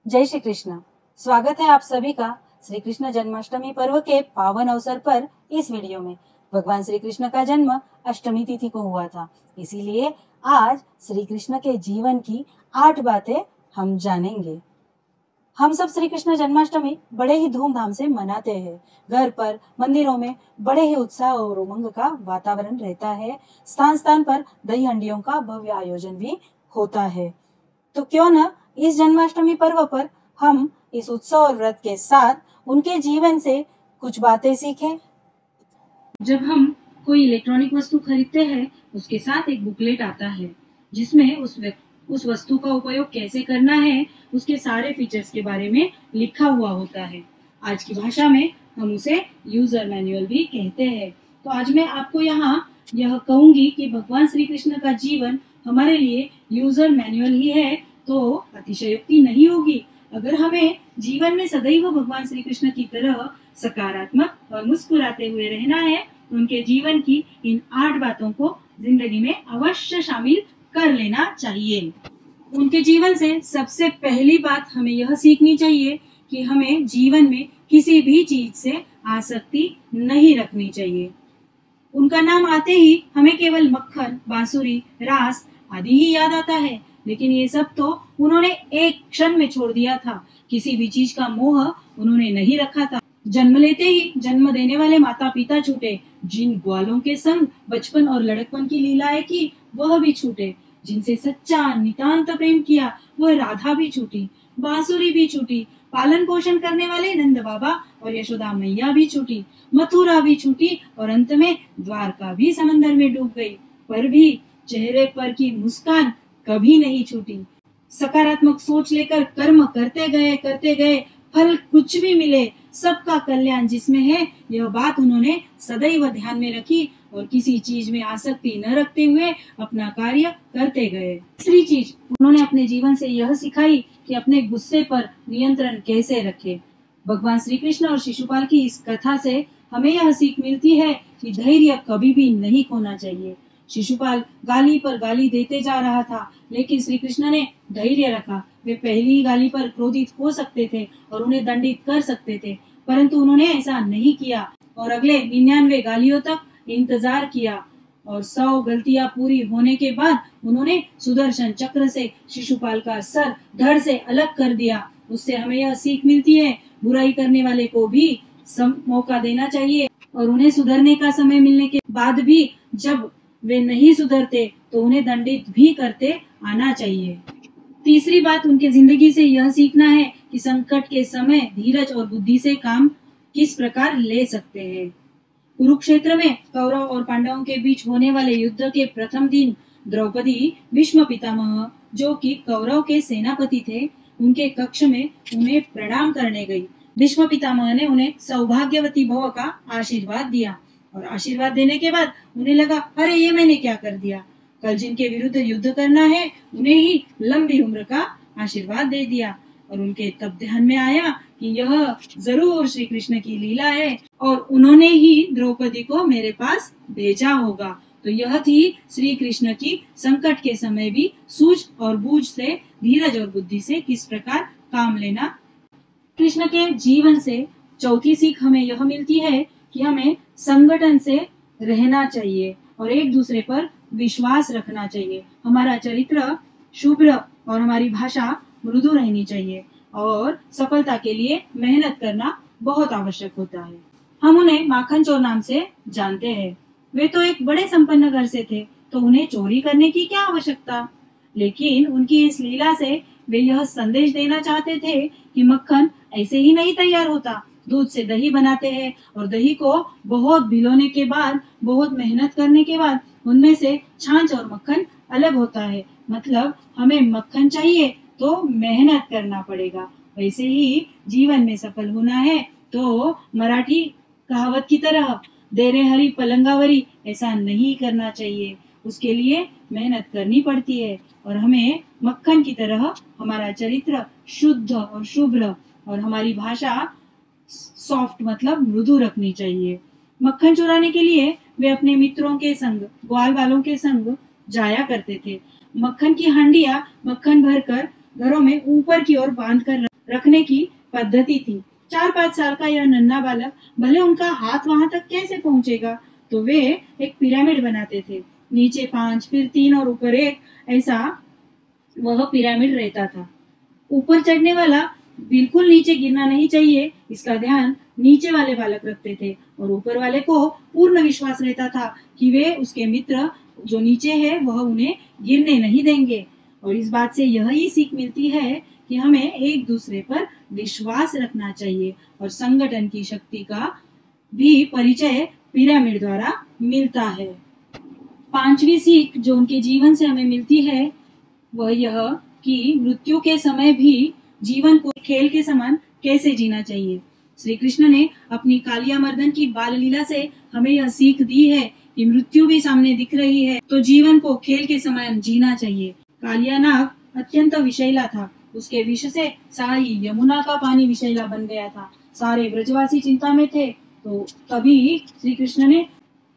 जय श्री कृष्ण। स्वागत है आप सभी का श्री कृष्ण जन्माष्टमी पर्व के पावन अवसर पर। इस वीडियो में भगवान श्री कृष्ण का जन्म अष्टमी तिथि को हुआ था, इसीलिए आज श्री कृष्ण के जीवन की 8 बातें हम जानेंगे। हम सब श्री कृष्ण जन्माष्टमी बड़े ही धूमधाम से मनाते हैं। घर पर, मंदिरों में बड़े ही उत्साह और उमंग का वातावरण रहता है। स्थान स्थान पर दही हंडियों का भव्य आयोजन भी होता है। तो क्यों न इस जन्माष्टमी पर्व पर हम इस उत्सव और व्रत के साथ उनके जीवन से कुछ बातें सीखें। जब हम कोई इलेक्ट्रॉनिक वस्तु खरीदते हैं, उसके साथ एक बुकलेट आता है जिसमें उस वस्तु का उपयोग कैसे करना है, उसके सारे फीचर्स के बारे में लिखा हुआ होता है। आज की भाषा में हम उसे यूजर मैनुअल भी कहते हैं। तो आज मैं आपको यहाँ यह कहूंगी कि भगवान श्री कृष्ण का जीवन हमारे लिए यूजर मैनुअल ही है तो अतिशयोक्ति नहीं होगी। अगर हमें जीवन में सदैव भगवान श्री कृष्ण की तरह सकारात्मक और मुस्कुराते हुए रहना है, उनके जीवन की इन 8 बातों को जिंदगी में अवश्य शामिल कर लेना चाहिए। उनके जीवन से सबसे पहली बात हमें यह सीखनी चाहिए कि हमें जीवन में किसी भी चीज से आसक्ति नहीं रखनी चाहिए। उनका नाम आते ही हमें केवल मक्खन, बांसुरी, रास आदि ही याद आता है, लेकिन ये सब तो उन्होंने एक क्षण में छोड़ दिया था। किसी भी चीज का मोह उन्होंने नहीं रखा था। जन्म लेते ही जन्म देने वाले माता पिता छूटे, जिन ग्वालों के संग बचपन और लड़कपन की लीलाएं की वह भी छूटे, जिनसे सच्चा नितांत प्रेम किया वह राधा भी छूटी, बांसुरी भी छूटी, पालन पोषण करने वाले नंद बाबा और यशोदा मैया भी छूटी, मथुरा भी छूटी और अंत में द्वारका भी समंदर में डूब गई, पर भी चेहरे पर की मुस्कान कभी नहीं छूटी। सकारात्मक सोच लेकर कर्म करते गए, फल कुछ भी मिले सबका कल्याण जिसमें है, यह बात उन्होंने सदैव ध्यान में रखी और किसी चीज में आसक्ति न रखते हुए अपना कार्य करते गए। तीसरी चीज उन्होंने अपने जीवन से यह सिखाई कि अपने गुस्से पर नियंत्रण कैसे रखें। भगवान श्री कृष्ण और शिशुपाल की इस कथा से हमें यह सीख मिलती है कि धैर्य कभी भी नहीं खोना चाहिए। शिशुपाल गाली पर गाली देते जा रहा था, लेकिन श्री कृष्ण ने धैर्य रखा। वे पहली ही गाली पर क्रोधित हो सकते थे और उन्हें दंडित कर सकते थे, परंतु उन्होंने ऐसा नहीं किया और अगले 99 गालियों तक इंतजार किया और 100 गलतियां पूरी होने के बाद उन्होंने सुदर्शन चक्र से शिशुपाल का सर धड़ से अलग कर दिया। उससे हमें यह सीख मिलती है, बुराई करने वाले को भी मौका देना चाहिए और उन्हें सुधरने का समय मिलने के बाद भी जब वे नहीं सुधरते तो उन्हें दंडित भी करते आना चाहिए। तीसरी बात उनके जिंदगी से यह सीखना है कि संकट के समय धीरज और बुद्धि से काम किस प्रकार ले सकते हैं। कुरुक्षेत्र में कौरव और पांडवों के बीच होने वाले युद्ध के प्रथम दिन द्रौपदी भीष्म पितामह, जो कि कौरव के सेनापति थे, उनके कक्ष में उन्हें प्रणाम करने गई। भीष्म पितामह ने उन्हें सौभाग्यवती भव का आशीर्वाद दिया और आशीर्वाद देने के बाद उन्हें लगा, अरे ये मैंने क्या कर दिया। कल जिनके विरुद्ध युद्ध करना है उन्हें ही लंबी उम्र का आशीर्वाद दे दिया और उनके तब ध्यान में आया कि यह जरूर श्री कृष्ण की लीला है और उन्होंने ही द्रौपदी को मेरे पास भेजा होगा। तो यह थी श्री कृष्ण की संकट के समय भी सूझ और बूझ से, धीरज और बुद्धि से किस प्रकार काम लेना। कृष्ण के जीवन से चौथी सीख हमें यह मिलती है कि हमें संगठन से रहना चाहिए और एक दूसरे पर विश्वास रखना चाहिए। हमारा चरित्र शुभ्र और हमारी भाषा मृदु रहनी चाहिए और सफलता के लिए मेहनत करना बहुत आवश्यक होता है। हम उन्हें माखन चोर नाम से जानते हैं। वे तो एक बड़े संपन्न घर से थे, तो उन्हें चोरी करने की क्या आवश्यकता। लेकिन उनकी इस लीला से वे यह संदेश देना चाहते थे कि मक्खन ऐसे ही नहीं तैयार होता। दूध से दही बनाते हैं और दही को बहुत भिगोने के बाद, बहुत मेहनत करने के बाद उनमें से छाछ और मक्खन अलग होता है। मतलब हमें मक्खन चाहिए तो मेहनत करना पड़ेगा। वैसे ही जीवन में सफल होना है तो मराठी कहावत की तरह देरे हरी पलंगावरी ऐसा नहीं करना चाहिए। उसके लिए मेहनत करनी पड़ती है और हमें मक्खन की तरह हमारा चरित्र शुद्ध और शुभ्र और हमारी भाषा सॉफ्ट मतलब मृदु रखनी चाहिए। मक्खन चुराने के लिए वे अपने मित्रों के संग, ग्वाल वालों के संग जाया करते थे। मक्खन की हांडिया मक्खन भरकर घरों में ऊपर की ओर बांध कर रखने की पद्धति थी। 4-5 साल का यह नन्हा बालक भले उनका हाथ वहां तक कैसे पहुंचेगा, तो वे एक पिरामिड बनाते थे। नीचे 5, फिर 3 और ऊपर 1, ऐसा वह पिरामिड रहता था। ऊपर चढ़ने वाला बिल्कुल नीचे गिरना नहीं चाहिए, इसका ध्यान नीचे वाले बालक रखते थे और ऊपर वाले को पूर्ण विश्वास रहता था कि वे उसके मित्र जो नीचे है वह उन्हें गिरने नहीं देंगे। और इस बात से यही सीख मिलती है कि हमें एक दूसरे पर विश्वास रखना चाहिए और संगठन की शक्ति का भी परिचय पिरामिड द्वारा मिलता है। 5वीं सीख जो उनके जीवन से हमें मिलती है वह यह कि मृत्यु के समय भी जीवन को खेल के समान कैसे जीना चाहिए। श्री कृष्ण ने अपनी कालिया मर्दन की बाल लीला से हमें यह सीख दी है कि मृत्यु भी सामने दिख रही है तो जीवन को खेल के समान जीना चाहिए। कालिया नाग अत्यंत विषैला था, उसके विष से सारी यमुना का पानी विषैला बन गया था। सारे ब्रजवासी चिंता में थे, तो तभी श्री कृष्ण ने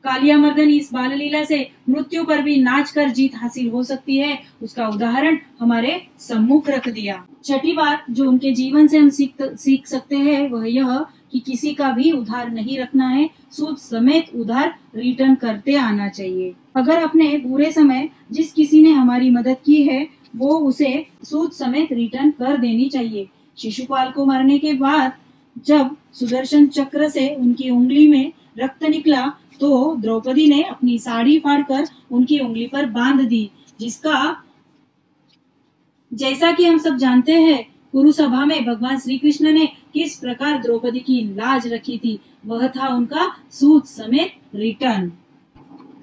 कालिया मर्दन इस बाल लीला से मृत्यु पर भी नाच कर जीत हासिल हो सकती है उसका उदाहरण हमारे सम्मुख रख दिया। छठी बात जो उनके जीवन से हम सीख सकते हैं वह यह कि किसी का भी उधार नहीं रखना है, सूद समेत उधार रिटर्न करते आना चाहिए। अगर अपने बुरे समय जिस किसी ने हमारी मदद की है वो उसे सूद समेत रिटर्न कर देनी चाहिए। शिशुपाल को मारने के बाद जब सुदर्शन चक्र से उनकी उंगली में रक्त निकला तो द्रौपदी ने अपनी साड़ी फाड़कर उनकी उंगली पर बांध दी, जिसका जैसा कि हम सब जानते हैं कुरुसभा में भगवान श्री कृष्ण ने किस प्रकार द्रौपदी की लाज रखी थी, वह था उनका सूद समेत रिटर्न।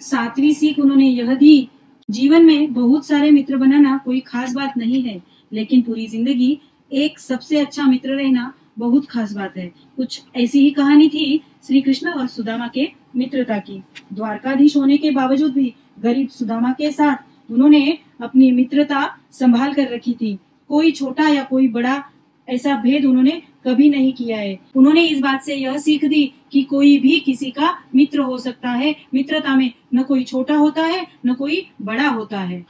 7वीं सीख उन्होंने यह दी, जीवन में बहुत सारे मित्र बनाना कोई खास बात नहीं है, लेकिन पूरी जिंदगी एक सबसे अच्छा मित्र रहना बहुत खास बात है। कुछ ऐसी ही कहानी थी श्री कृष्ण और सुदामा के मित्रता की। द्वारकाधीश होने के बावजूद भी गरीब सुदामा के साथ उन्होंने अपनी मित्रता संभाल कर रखी थी। कोई छोटा या कोई बड़ा ऐसा भेद उन्होंने कभी नहीं किया है। उन्होंने इस बात से यह सीख दी कि कोई भी किसी का मित्र हो सकता है। मित्रता में न कोई छोटा होता है न कोई बड़ा होता है।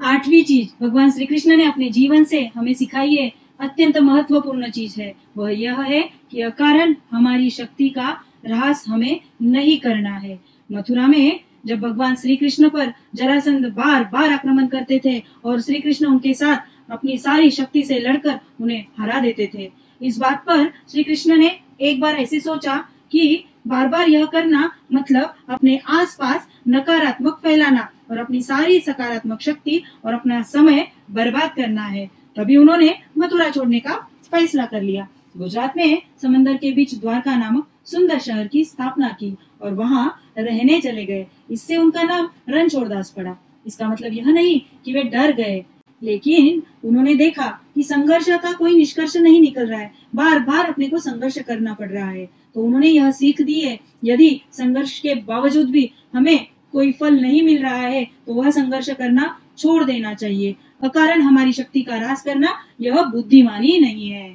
8वीं चीज भगवान श्री कृष्ण ने अपने जीवन से हमें सिखाई है, अत्यंत महत्वपूर्ण चीज है, वह यह है कि अकारण हमारी शक्ति का ह्रास हमें नहीं करना है। मथुरा में जब भगवान श्री कृष्ण पर जरासंध बार बार आक्रमण करते थे और श्री कृष्ण उनके साथ अपनी सारी शक्ति से लड़कर उन्हें हरा देते थे, इस बात पर श्री कृष्ण ने एक बार ऐसे सोचा कि बार बार यह करना मतलब अपने आसपास नकारात्मक फैलाना और अपनी सारी सकारात्मक शक्ति और अपना समय बर्बाद करना है। तभी उन्होंने मथुरा छोड़ने का फैसला कर लिया। गुजरात में समंदर के बीच द्वारका नामक सुंदर शहर की स्थापना की और वहां रहने चले गए। इससे उनका नाम रणछोड़दास पड़ा। इसका मतलब यह नहीं कि वे डर गए, लेकिन उन्होंने देखा कि संघर्ष का कोई निष्कर्ष नहीं निकल रहा है, बार बार अपने को संघर्ष करना पड़ रहा है। तो उन्होंने यह सीख दी है, यदि संघर्ष के बावजूद भी हमें कोई फल नहीं मिल रहा है तो वह संघर्ष करना छोड़ देना चाहिए। अकारण हमारी शक्ति का ह्रास करना यह बुद्धिमानी नहीं है।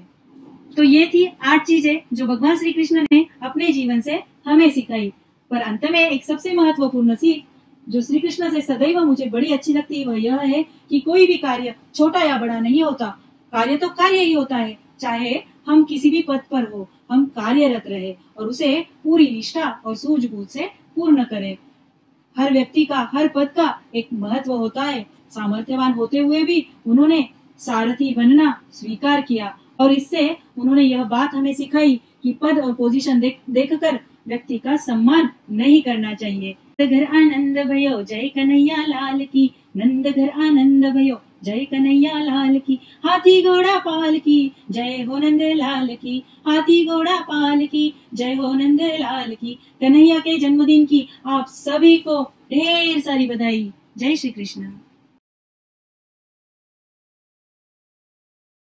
तो ये थी 8 चीजें जो भगवान श्री कृष्ण ने अपने जीवन से हमें सिखाई। पर अंत में एक सबसे महत्वपूर्ण सीख जो श्री कृष्ण से सदैव मुझे बड़ी अच्छी लगती है वह यह है कि कोई भी कार्य छोटा या बड़ा नहीं होता। कार्य तो कार्य ही होता है, चाहे हम किसी भी पद पर हो, हम कार्यरत रहे और उसे पूरी निष्ठा और सूझबूझ से पूर्ण करें। हर व्यक्ति का, हर पद का एक महत्व होता है। सामर्थ्यवान होते हुए भी उन्होंने सारथी बनना स्वीकार किया और इससे उन्होंने यह बात हमें सिखाई कि पद और पोजीशन देखकर व्यक्ति का सम्मान नहीं करना चाहिए। घर आनंद भयो जय कन्हैया लाल की, नंद घर आनंद भयो जय कन्हैया लाल की, हाथी घोड़ा पाल की जय हो नंद लाल की, हाथी घोड़ा पाल की जय हो नंद लाल की। कन्हैया के जन्मदिन की आप सभी को ढेर सारी बधाई। जय श्री कृष्ण।